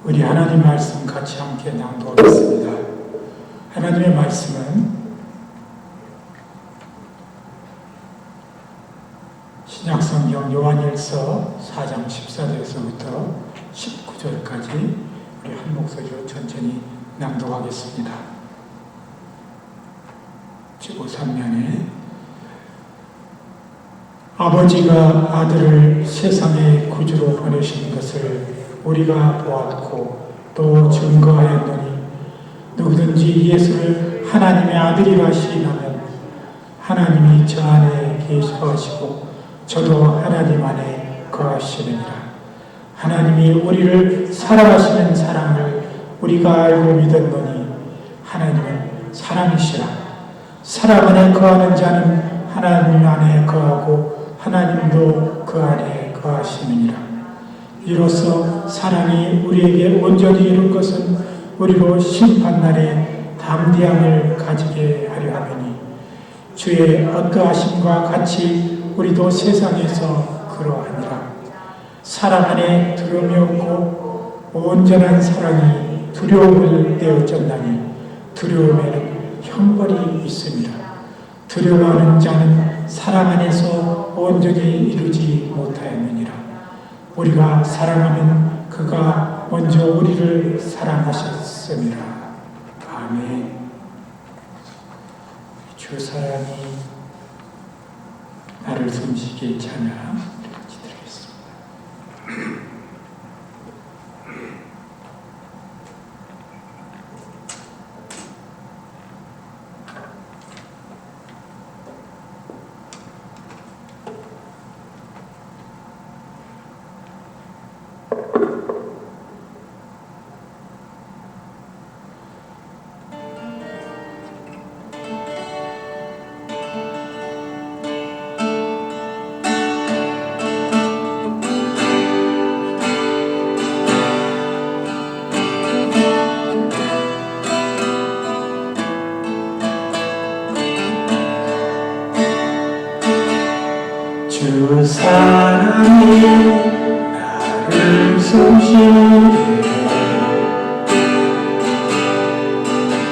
우리 하나님 말씀 같이 함께 낭독하겠습니다. 하나님의 말씀은 신약성경 요한일서 4장 14절에서부터 19절까지 우리 한 목소리로 천천히 낭독하겠습니다. 지구 3년에 아버지가 아들을 세상의 구주로 보내신 것을 우리가 보았고 또 증거하였노니 누구든지 예수를 하나님의 아들이라 시인하면 하나님이 저 안에 계시고 저도 하나님 안에 거하시느니라. 하나님이 우리를 사랑하시는 사랑을 우리가 알고 믿었노니 하나님은 사랑이시라. 사랑 안에 거하는 자는 하나님 안에 거하고 하나님도 그 안에 거하시느니라. 이로써 사랑이 우리에게 온전히 이룬 것은 우리로 심판날에 담대함을 가지게 하려 하느니 주의 어떠하심과 같이 우리도 세상에서 그러하니라. 사랑 안에 두려움이 없고 온전한 사랑이 두려움을 내어쫓나니 두려움에는 형벌이 있습니다. 두려워하는 자는 사랑 안에서 온전히 이루지 못하였느니라. 우리가 사랑하면 그가 먼저 우리를 사랑하셨습니다. 아멘. 주 사랑이 나를 숨쉬게 찬양 드리겠습니다. 주 사랑이 나를 숨쉬게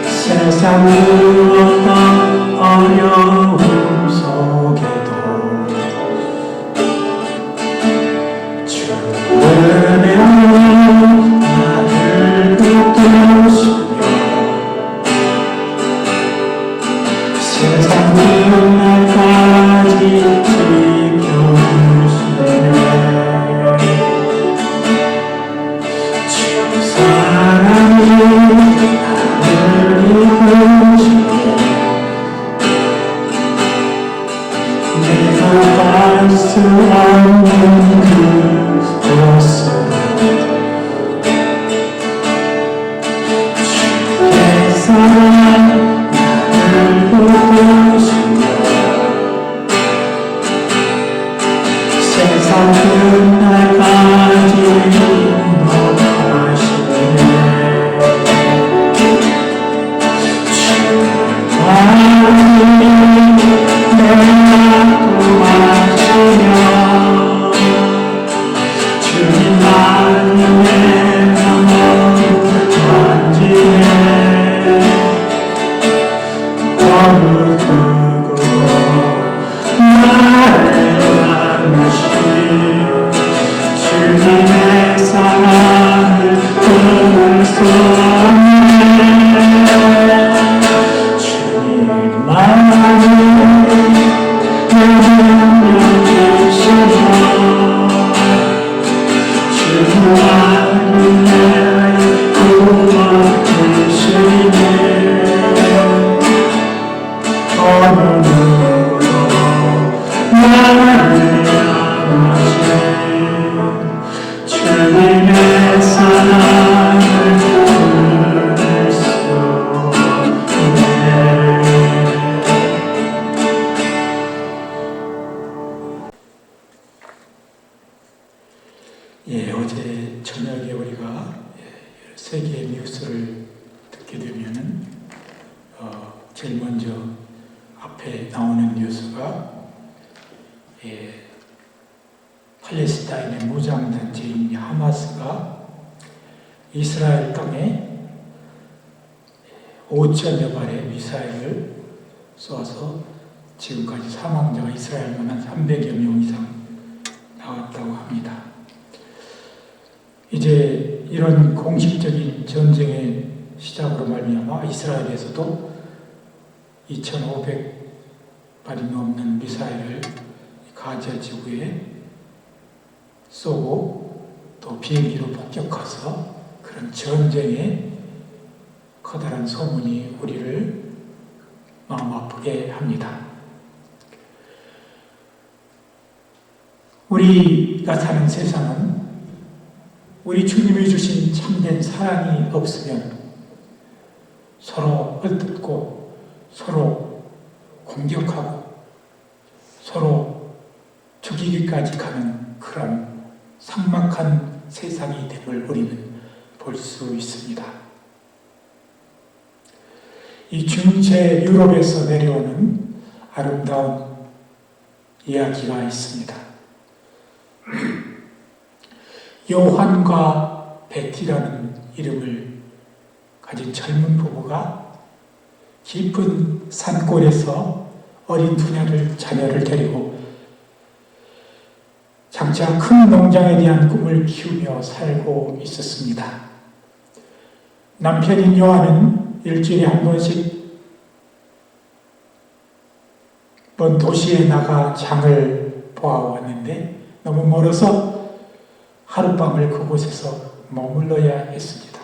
세상 그 어떤 어려움 속에도 주 은혜로 나를 붙드시며 세상 그 날까지 지켜주시니 어제 저녁에 우리가 세계 뉴스를 듣게 되면은 제일 먼저 앞에 나오는 뉴스가 팔레스타인의 무장단체인 하마스가 이스라엘 땅에 5천여 발의 미사일을 쏘아서 지금까지 사망자가 이스라엘만 한 300여 명 이상 나왔다고 합니다. 이제 이런 공식적인 전쟁의 시작으로 말미암아 이스라엘에서도 2,500발이 넘는 미사일을 가자 지구에 쏘고 또 비행기로 폭격해서 그런 전쟁의 커다란 소문이 우리를 마음 아프게 합니다. 우리가 사는 세상은 우리 주님이 주신 참된 사랑이 없으면 서로 헐뜯고 서로 공격하고 서로 죽이기까지 가는 그런 삭막한 세상이 됨을 우리는 볼 수 있습니다. 이 중세 유럽에서 내려오는 아름다운 이야기가 있습니다. 요한과 베티라는 이름을 가진 젊은 부부가 깊은 산골에서 어린 자녀를 데리고 장차 큰 농장에 대한 꿈을 키우며 살고 있었습니다. 남편인 요한은 일주일에 한 번씩 먼 도시에 나가 장을 보아왔는데 너무 멀어서 하룻밤을 그곳에서 머물러야 했습니다.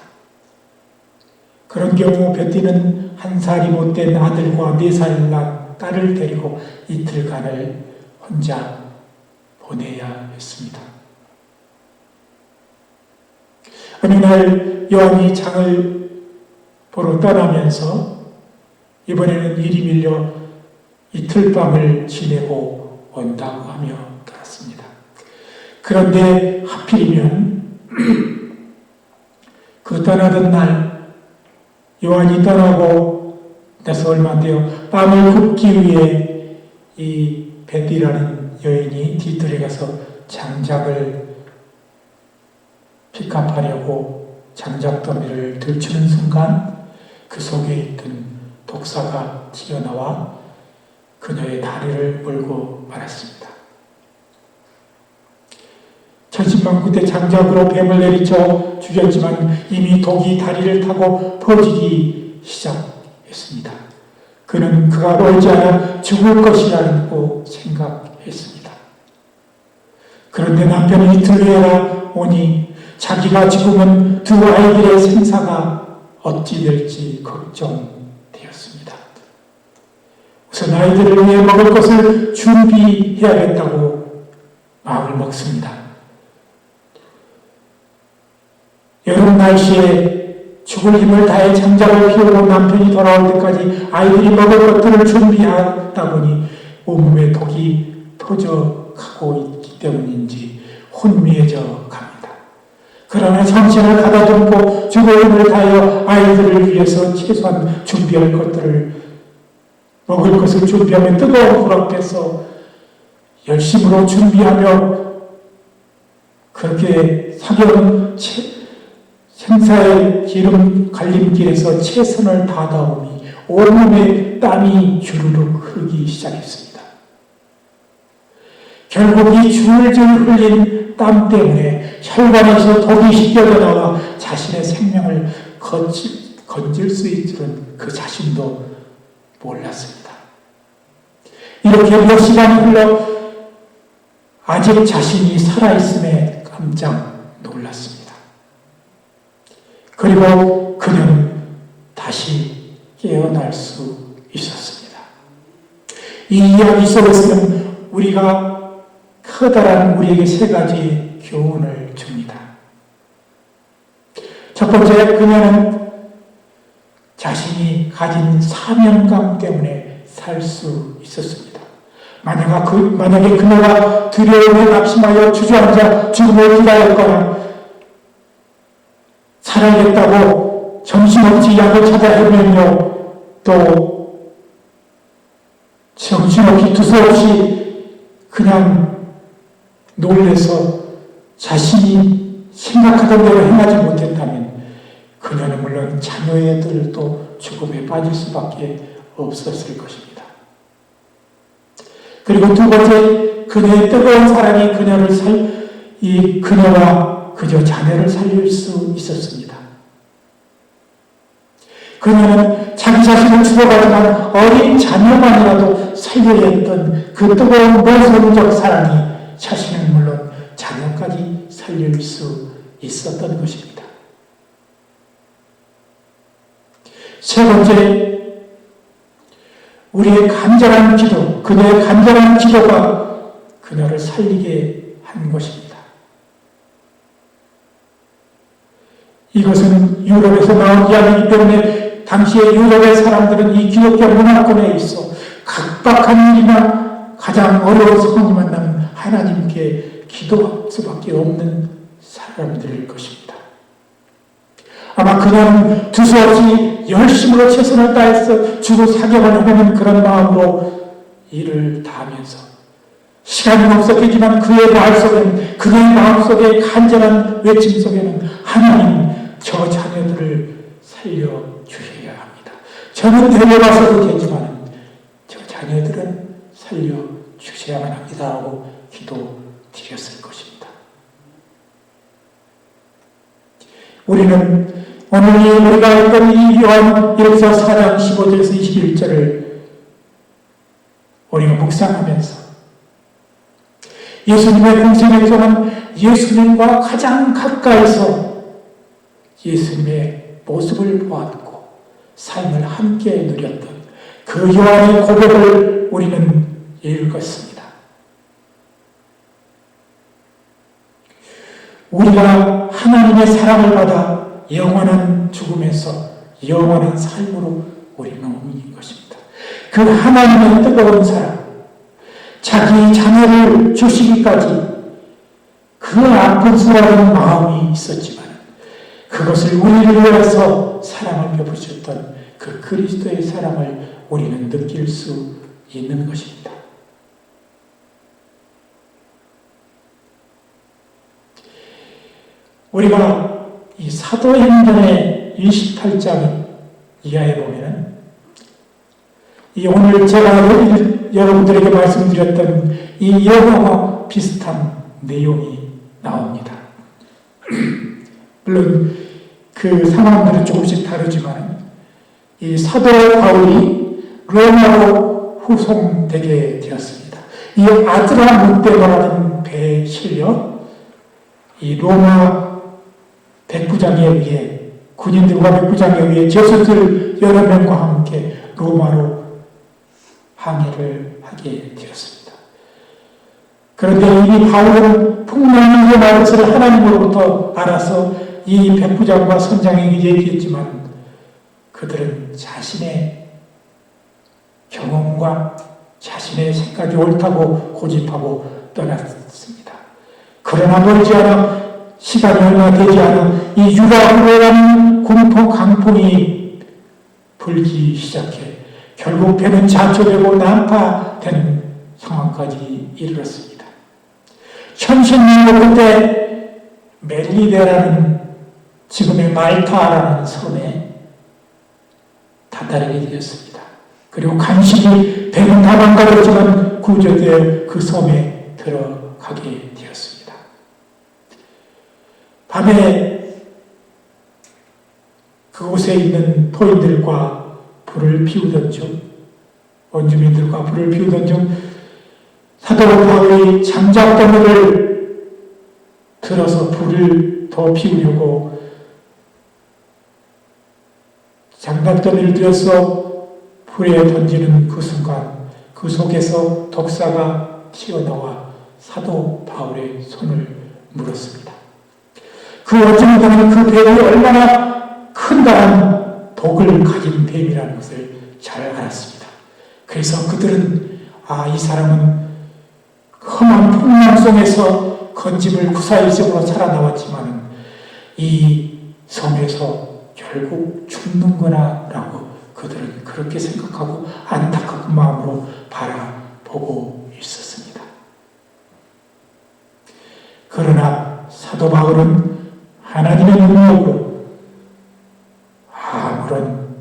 그런 경우 베티는 1살이 못된 아들과 4살 난 딸을 데리고 이틀간을 혼자 보내야 했습니다. 어느 날 요한이 장을 보러 떠나면서 이번에는 일이 밀려 이틀 밤을 지내고 온다고 하며 떠났습니다. 그런데 하필이면 그 떠나던 날 요한이 떠나고 나서 얼마 안 되어 밤을 굽기 위해 이 베티라는 여인이 뒤뜰에 가서 장작을 픽업하려고 장작더미를 들추는 순간 그 속에 있던 독사가 튀어나와 그녀의 다리를 물고 말았습니다. 천신만고대 장작으로 뱀을 내리쳐 죽였지만 이미 독이 다리를 타고 퍼지기 시작했습니다. 그는 그가 멀지 않아 죽을 것이라고 생각했습니다. 그런데 남편은 이틀 후에 오니 자기가 죽으면 두 아이들의 생사가 어찌 될지 걱정되었습니다. 우선 아이들을 위해 먹을 것을 준비해야겠다고 마음을 마음을 먹습니다. 여름 날씨에 죽을 힘을 다해 장작을 피우고 남편이 돌아올 때까지 아이들이 먹을 것들을 준비하다 보니 온몸에 독이 퍼져가고 있기 때문인지 혼미해져 갑니다. 그러나 정신을 가다듬고 죽을 힘을 다하여 아이들을 위해서 최소한 준비할 것들을 먹을 것을 준비하며 뜨거운 불 앞에서 열심으로 준비하며 그렇게 사겨온 생사의 기름 갈림길에서 최선을 다하오니 온몸에 땀이 주르륵 흐르기 시작했습니다. 결국 이 줄줄 흘린 땀 때문에 혈관에서 독이 씻겨져 나와 자신의 생명을 건질 수 있는 그 자신도 몰랐습니다. 이렇게 몇 시간이 흘러 아직 자신이 살아있음에 깜짝 놀랐습니다. 그리고 그녀는 다시 깨어날 수 있었습니다. 이 이야기 속에서는 우리가 커다란 우리에게 세 가지 교훈을 줍니다. 첫 번째, 그녀는 자신이 가진 사명감 때문에 살 수 있었습니다. 만약에 그녀가 두려움에 낙심하여 주저앉아 죽음을 기다렸거나 살아야겠다고 정신없이 약을 찾아 헤매며 또 정신없이 두서없이 그냥 놀래서 자신이 생각하던 대로 행하지 못했다면 그녀는 물론 자녀애들도 죽음에 빠질 수밖에 없었을 것입니다. 그리고 두 번째, 그녀의 뜨거운 사랑이 그녀와 그저 자녀를 살릴 수 있었습니다. 그녀는 자기 자신을 죽어가지만 어린 자녀만이라도 살려야 했던 그 뜨거운 모성적 사랑이 자신은 물론 자녀까지 살릴 수 있었던 것입니다. 세 번째, 우리의 간절한 기도, 그녀의 간절한 기도가 그녀를 살리게 한 것입니다. 이것은 유럽에서 나온 이야기이기 때문에 당시의 유럽의 사람들은 이 기독교 문화권에 있어 각박한 일이나 가장 어려운 상황이 만나면 하나님께 기도할 수밖에 없는 사람들일 것입니다. 아마 그녀는 두서없이 열심으로 최선을 다해서 주로 사경을 하는 그런 마음으로 일을 다하면서 시간이 없었겠지만 그의 마음속의 간절한 외침 속에는 하나님, 저 자녀들을 살려주셔야 합니다. 저는 데려가서도 되지만 저 자녀들은 살려주셔야만 합니다 하고 기도드렸을 것입니다. 우리는 오늘 우리가 했던 이 요한 1서 4장 15절에서 21절을 우리가 묵상하면서 예수님의 공생에서는 예수님과 가장 가까이서 예수님의 모습을 보았고 삶을 함께 누렸던 그 요한의 고백을 우리는 읽었습니다. 우리가 하나님의 사랑을 받아 영원한 죽음에서 영원한 삶으로 우리는 옮긴 것입니다. 그 하나님의 뜨거운 사랑, 자기 자녀를 주시기까지 그 아픈 마음이 있었지만 그것을 우리를 위해서 사랑을 베푸셨던 그 그리스도의 사랑을 우리는 느낄 수 있는 것입니다. 우리가 이 사도행전의 28장 이하에 보면은 이 오늘 제가 여러분들에게 말씀드렸던 이 여호와 비슷한 내용이 나옵니다. 물론 그 상황들은 조금씩 다르지만 이 사도 바울이 로마로 후송되게 되었습니다. 이 아드라무떼라는 배에 실려 이 로마 백부장에 의해 군인들과 백부장에 의해 제수들 여러 명과 함께 로마로 항해를 하게 되었습니다. 그런데 이미 바울은 풍랑이 일어날 것을 하나님으로부터 알아서 이 백부장과 선장에게 얘기했지만 그들은 자신의 경험과 자신의 생각이 옳다고 고집하고 떠났습니다. 그러나 머지않아 시간이 얼마 되지 않아 이 유라굴로라는 공포 강풍이 불기 시작해 결국 배는 자초되고 난파되는 상황까지 이르렀습니다. 현실로 그때 멜리데라는 지금의 말타라는 섬에 다다르게 되었습니다. 그리고 간신히 배는 다 망가졌지만 구조되어 그 섬에 들어가게 되었습니다. 밤에 그곳에 있는 토인들과 불을 피우던 중, 원주민들과 불을 피우던 중 사도 바울이 장작더미를 들어서 불을 더 피우려고 장작더미를 들어서 불에 던지는 그 순간 그 속에서 독사가 튀어나와 사도 바울의 손을 물었습니다. 그 원주민들은 그 뱀이 얼마나 큰다는 독을 가진 뱀이라는 것을 잘 알았습니다. 그래서 그들은 이 사람은 험한 풍랑 속에서 건집을 구사일적으로 살아나왔지만 이 섬에서 결국 죽는구나 라고 그들은 그렇게 생각하고 안타까운 마음으로 바라보고 있었습니다. 그러나 사도 바울은 하나님의 능력으로 아무런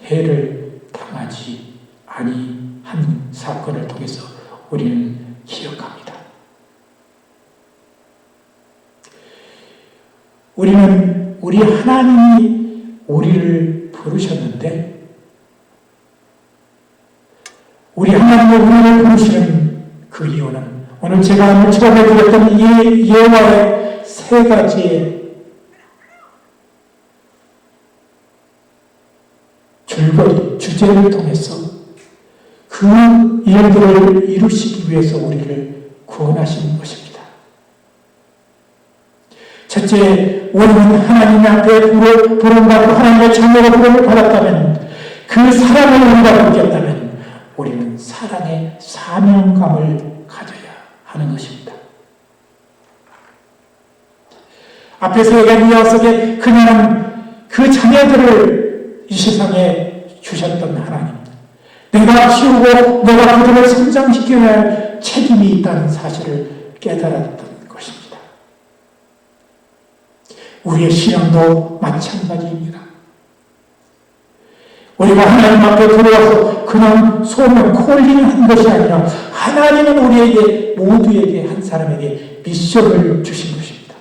해를 당하지 아니한 사건을 통해서 우리는 기억합니다. 우리는 우리 하나님이 우리를 부르셨는데 우리 하나님의 우리를 부르시는 그 이유는 오늘 제가 처음에 드렸던 예화의 세 가지의 줄거리, 주제를 통해서 그 일들을 이루시기 위해서 우리를 구원하신 것입니다. 첫째, 우리는 하나님 앞에 부름받고 하나님의 자녀로 부름을 받았다면 그 사랑을 우리가 느꼈다면 우리는 사랑의 사명감을 가져야 하는 것입니다. 앞에서 얘기한 이와 속에 그냥 그 자녀들을 이 세상에 주셨던 하나님, 내가 키우고 내가 그들을 성장시켜야 할 책임이 있다는 사실을 깨달았던 것입니다. 우리의 신앙도 마찬가지입니다. 우리가 하나님 앞에 들어와서 그냥 소문 콜링한 것이 아니라 하나님은 우리에게 모두에게 한 사람에게 미션을 주신 것입니다.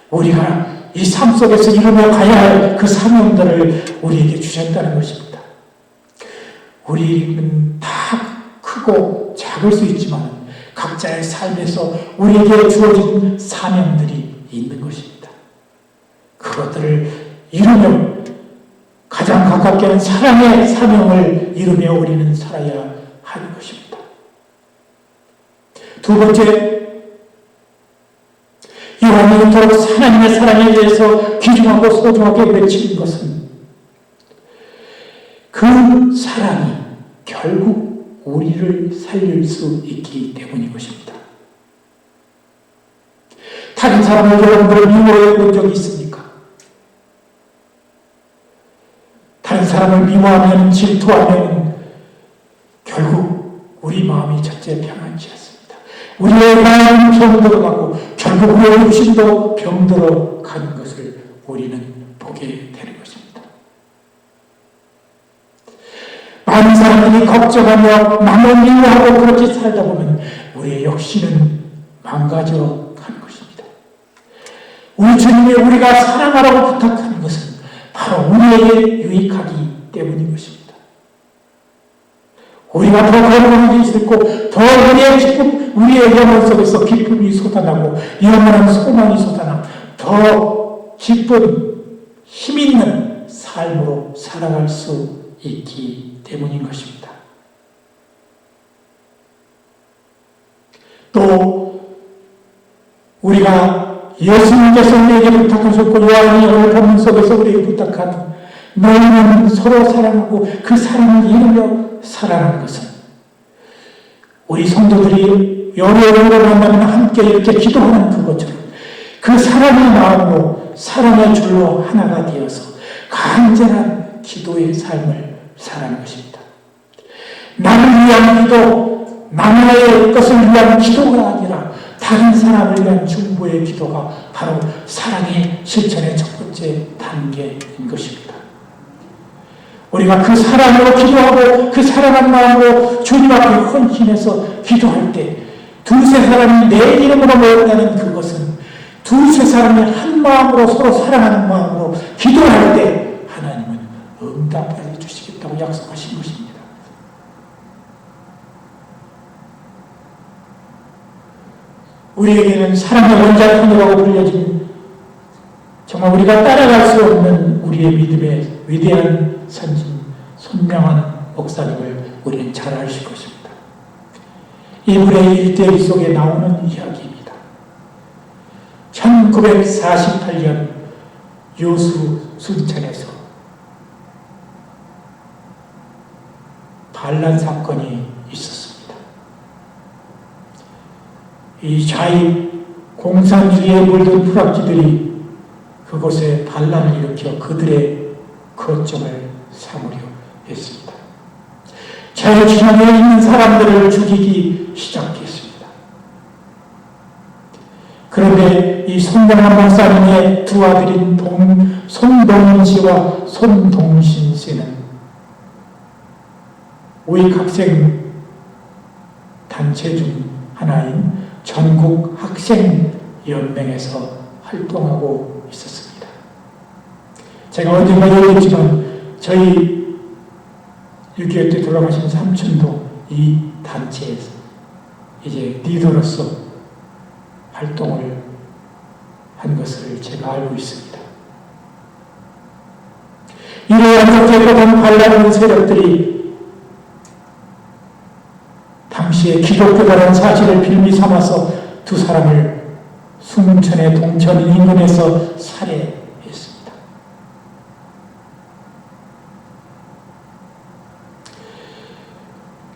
우리가 이 삶 속에서 이루며 가야 할 그 사명들을 우리에게 주셨다는 것입니다. 우리는 다 크고 작을 수 있지만 각자의 삶에서 우리에게 주어진 사명들이 있는 것입니다. 그것들을 이루며 가장 가깝게 하는 사랑의 사명을 이루며 우리는 살아야 하는 것입니다. 두 번째, 요한이 이토록 하나님의 사랑에 대해서 귀중하고 소중하게 외치는 것은 그 사랑이 결국 우리를 살릴 수 있기 때문인 것입니다. 다른 사람을 여러분들 미워해 본 적이 있습니까? 다른 사람을 미워하면, 질투하면 결국 우리 마음이 첫째 평안치 않습니다. 우리의 마음은 병들어가고 결국 우리의 육신도 병들어 가는 것을 우리는 보게 되는 것입니다. 많은 사람들이 걱정하며 남을 미워하고 그렇게 살다 보면 우리의 역시는 망가져 가는 것입니다. 우리 주님이 우리가 사랑하라고 부탁하는 것은 바로 우리에게 유익하기 때문인 것입니다. 우리가 더 거룩한 게 있고 더 우리의 기쁨, 우리의 영혼 속에서 기쁨이 솟아나고 영원한 소망이 솟아나 더 기쁜 힘있는 삶으로 살아갈 수 있기 때문인 것입니다. 또 우리가 예수님께서 우리에게 부탁하셨고 요한이 오늘 본문 속에서 우리에게 부탁한 너희는 서로 사랑하고 그 사랑을 이루며 살아가는 것은 우리 성도들이 여러분으로 만나면 함께 이렇게 기도하는 그것처럼 그 사랑의 마음으로 사랑의 줄로 하나가 되어서 간절한 기도의 삶을 살아가는 것입니다. 나를 위한 기도, 나의 것을 위한 기도가 아니라 다른 사람을 위한 중보의 기도가 바로 사랑의 실천의 첫 번째 단계인 것입니다. 우리가 그 사랑으로 기도하고 그 사랑한 마음으로 주님 앞에 헌신해서 기도할 때 두세 사람이 내 이름으로 모였다는 그것은 두세 사람이 한 마음으로 서로 사랑하는 마음으로 기도할 때 하나님은 응답해 주시겠다고 약속하신 것입니다. 우리에게는 사랑의 원자탄이라고 불려진 정말 우리가 따라갈 수 없는 우리의 믿음의 위대한 선진 손명한 목사님을 우리는 잘 아실 것입니다. 이분의 일대기 속에 나오는 이야기입니다. 1948년 여수 순천에서 반란 사건이 있었습니다. 이 좌익 공산주의에 물든 프락지들이 그곳에 반란을 일으켜 그들의 거점을 삼으려 했습니다. 자유신앙에 있는 사람들을 죽이기 시작했습니다. 그런데 이 손병환 목사님의 두 아들인 손동인 씨와 손동신 씨는 우익학생 단체 중 하나인 전국학생연맹에서 활동하고 있었습니다. 제가 언젠가 얘기했지만 저희 6.25 때 돌아가신 삼촌도 이 단체에서 이제 리더로서 활동을 한 것을 제가 알고 있습니다. 이러한 적재보던 반란 세력들이 당시에 기독교라는 사실을 빌미 삼아서 두 사람을 순천의 동천 인근에서 살해했습니다.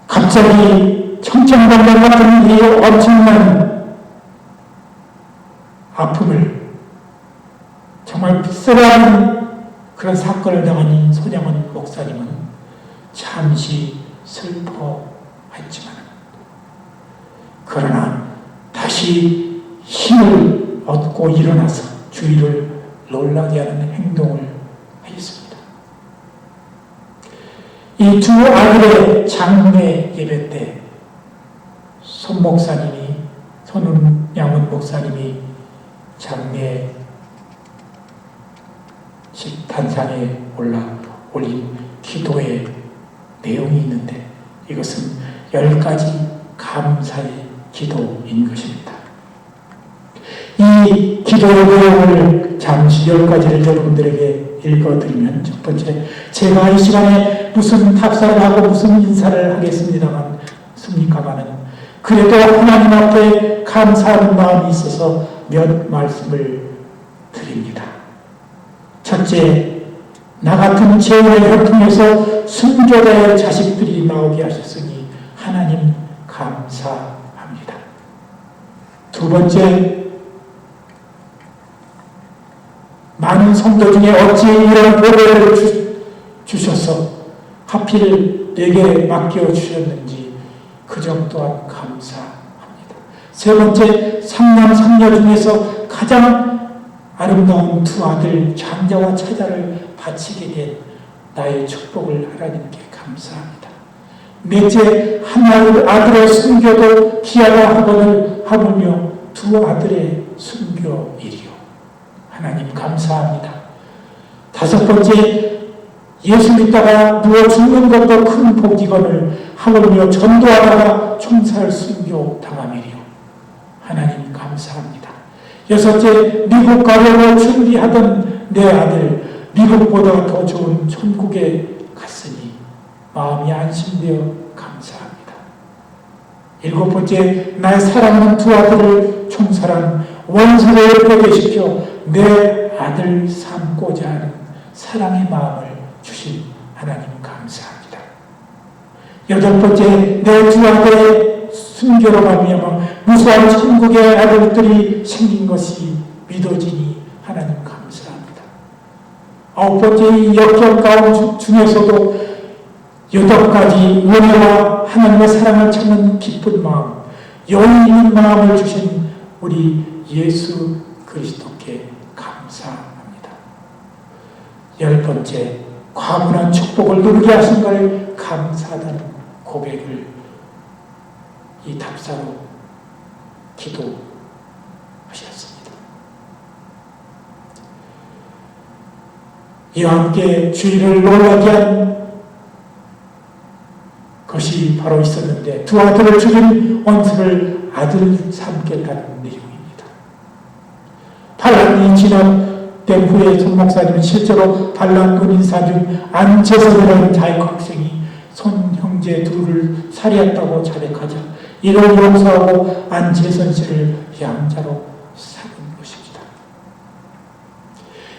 갑자기 청천벽력 같은 이 엄청난 아픔을 정말 쓰라린 그런 사건을 당한 손양원 목사님은 잠시 슬퍼했지만 그러나 다시 힘을 얻고 일어나서 주위를 놀라게 하는 행동을 하였습니다. 이 두 아들의 장례 예배 때 손양원 목사님이 장례 단상에 올린 기도의 내용이 있는데 이것은 10가지 감사의 기도인 것입니다. 이 기도의 내용을 잠시 10가지를 여러분들에게 읽어드리면 첫 번째, 제가 이 시간에 무슨 답사를 하고 무슨 인사를 하겠습니다만 그래도 하나님 앞에 감사하는 마음이 있어서 몇 말씀을 드립니다. 첫째, 나 같은 재혼의 혈통에서 순교자의 자식들이 나오게 하셨으니 하나님 감사합니다. 두 번째, 많은 성도 중에 어찌 이런 보배를 주셔서 하필 내게 맡겨주셨는지 그 점 또한 감사합니다. 세 번째, 삼남 삼녀 중에서 가장 아름다운 두 아들 장자와 차자를 바치게 된 나의 축복을 하나님께 감사합니다. 넷째, 한 아들의 순교도 기아가 학원을 하물며 두 아들의 순교일이요. 하나님 감사합니다. 다섯 번째, 예수 믿다가 누워 죽는 것도 큰 복이거늘 하물며 전도하다가 총살 순교 당함이리요. 하나님 감사합니다. 여섯째, 미국 가려고 준비하던 내 아들 미국보다 더 좋은 천국에 갔으니 마음이 안심되어 감사합니다. 7번째, 나의 사랑하는 두 아들을 총살한 원수를 회개시켜 내 아들 삼고자 하는 사랑의 마음을 주신 하나님 감사합니다. 8번째, 내 두 아들의 순교로 말미암아 무수한 천국의 아들들이 생긴 것이 믿어지니 하나님 감사합니다. 9번째, 이 역경 가운데 중에서도 8가지 은혜와 하나님의 사랑을 찾는 기쁜 마음, 여유 있는 마음을 주신 우리 예수 그리스도께 감사합니다. 10번째, 과분한 축복을 누리게 하신 걸 감사하다는 고백을 이 답사로 기도하셨습니다. 이와 함께 주의를 놀라게 한 것이 바로 있었는데 두 아들을 죽인 원수를 아들 삼겠다는 내용입니다. 반란이 진압된 후에 손 목사님은 실제로 반란군 인사 중 안재선이라는 자익학생이 손 형제 둘을 살해했다고 자백하자 이를 용서하고 안재선 씨를 양자로 삼은 것입니다.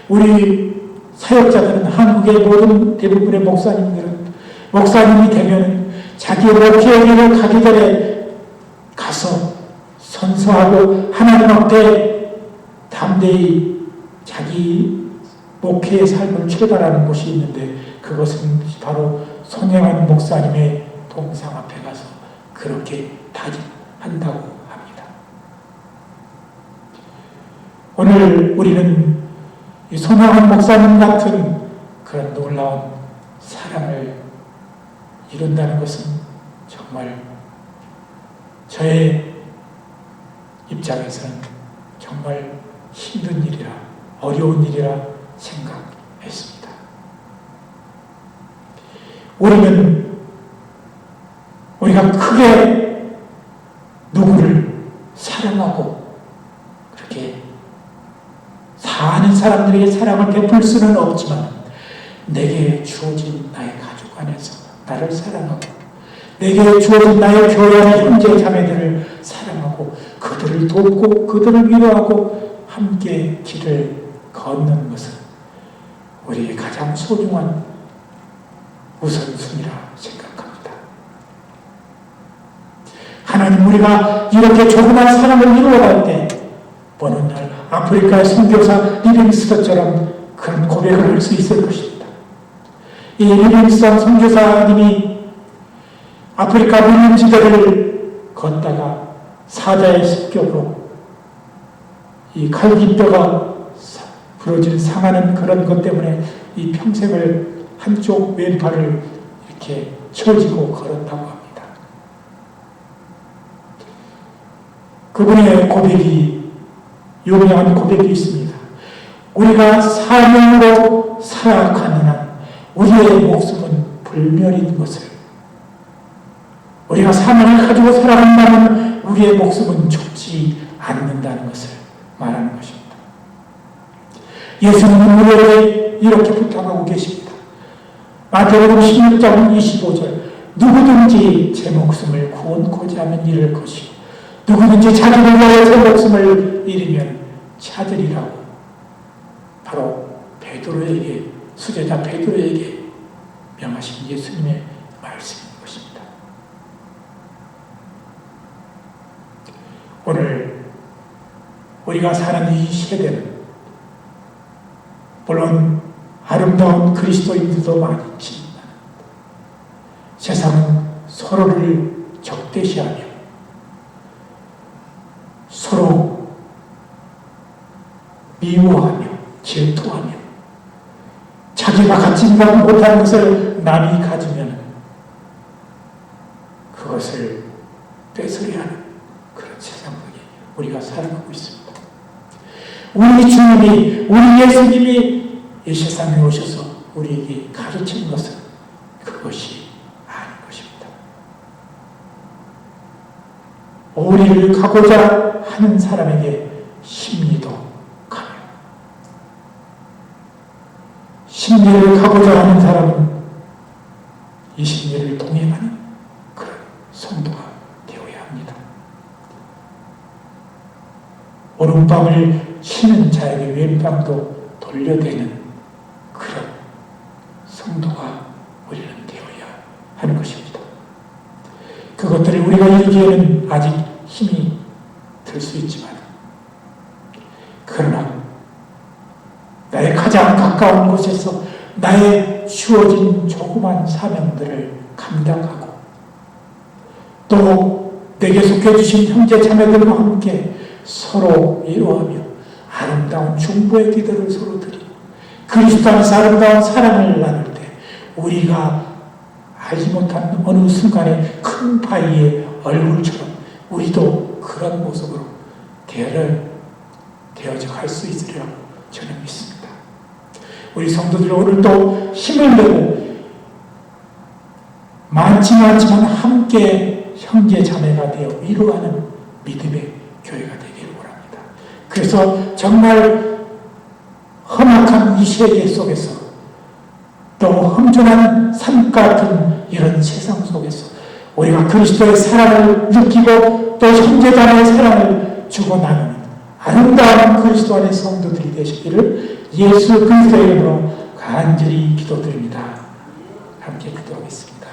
우리 사역자들은 한국의 모든 대부분의 목사님이 되면 자기의 목회의 길을 가기 전에 가서 선서하고 하나님 앞에 담대히 자기 목회의 삶을 출발하는 곳이 있는데 그것은 바로 손영환 목사님의 동상 앞에 가서 그렇게 다짐한다고 합니다. 오늘 우리는 이 손영환 목사님 같은 그런 놀라운 사랑을 이룬다는 것은 정말 저의 입장에서는 정말 힘든 일이라 어려운 일이라 생각했습니다. 우리가 크게 누구를 사랑하고 그렇게 사는 사람들에게 사랑을 베풀 수는 없지만 내게 주어진 나의 가족 안에서 나를 사랑하고 내게 주어진 나의 교회 형제 자매들을 사랑하고 그들을 돕고 그들을 위로하고 함께 길을 걷는 것은 우리의 가장 소중한 우선순위라 생각합니다. 하나님 우리가 이렇게 조그만 사랑을 이루어갈 때 어느 날 아프리카의 선교사 리빙스턴처럼 그런 고백을 할 수 있을 것입니다. 이 리빙스턴 선교사님이 아프리카 밀림지대를 걷다가 사자의 습격으로 이 갈기뼈가 부러진 상하는 그런 것 때문에 이 평생을 한쪽 왼팔을 이렇게 처지고 걸었다고 합니다. 그분의 고백이 유명한 고백이 있습니다. 우리가 사명으로 살아가는 한 우리의 목숨은 불멸인 것을 우리가 사명을 가지고 살아간다면 우리의 목숨은 죽지 않는다는 것을 말하는 것입니다. 예수님은 우리에게 이렇게 부탁하고 계십니다. 마태복음 16장 25절 누구든지 제 목숨을 구원코자 하면 잃을 것이요 누구든지 자기를 위하여 제 목숨을 잃으면 찾으리라고 바로 베드로에게 수제자 베드로에게 명하신 예수님의 말씀인 것입니다. 오늘 우리가 사는 이 세대는 물론 아름다운 그리스도인들도 많이 있지만 세상은 서로를 적대시하며 서로 미워하며 질투하며 자기가 갖지 못한 것을 남이 가지면 그것을 뺏으려는 그런 세상 속에 우리가 살아가고 있습니다. 우리 주님이 우리 예수님이 이 세상에 오셔서 우리에게 가르친 것은 그것이 아닌 것입니다. 오리를 가고자 하는 사람에게 심리도 가며 심리를 가고자 하는 사람은 이 심리를 동행하는 그런 성도가 되어야 합니다. 오른밤을 쉬는 자에게 왼밤도 돌려대는 그런 성도가 우리는 되어야 하는 것입니다. 그것들을 우리가 이기에는 아직 힘이 들 수 있지만, 그러나 나의 가장 가까운 곳에서 나의 주어진 조그만 사명들을 감당하고, 또 내게 속해주신 형제 자매들과 함께 서로 위로하며 아름다운 중보의 기도를 서로 드리고 그리스도 안에서 아름다운 사랑을 나눌 때, 우리가 알지 못한 어느 순간에 큰 바위의 얼굴처럼 우리도 그런 모습으로 되어져 갈 수 있으리라고 저는 믿습니다. 우리 성도들 오늘도 힘을 내고 많지는 않지만 함께 형제 자매가 되어 위로하는 믿음의 교회가 되기를 원합니다. 그래서 정말 험악한 이 세계 속에서, 또 험준한 삶 같은 이런 세상 속에서 우리가 그리스도의 사랑을 느끼고 또 형제자매의 사랑을 주고 나누는 아름다운 그리스도 안의 성도들이 되시기를 예수 그리스도의 이름으로 간절히 기도드립니다. 함께 기도하겠습니다.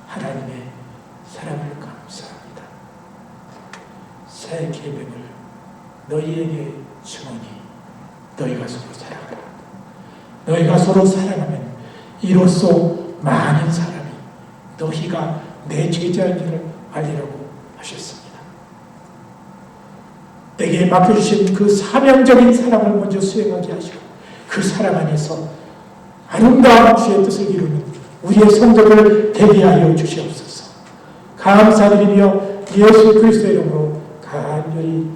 하나님의 사랑을 감사합니다. 새 계명을 너희에게 주노니 너희가 서로 사랑하라. 너희가 서로 사랑하면 이로써 많은 사람이 너희가 내 제자인 줄을 알리라고 하셨습니다. 내게 맡겨주신 그 사명적인 사랑을 먼저 수행하게 하시고 그 사랑 안에서 아름다운 주의 뜻을 이루는 우리의 성도들 되게 하여 주시옵소서. 감사드리며 예수 그리스도의 이름으로 간절히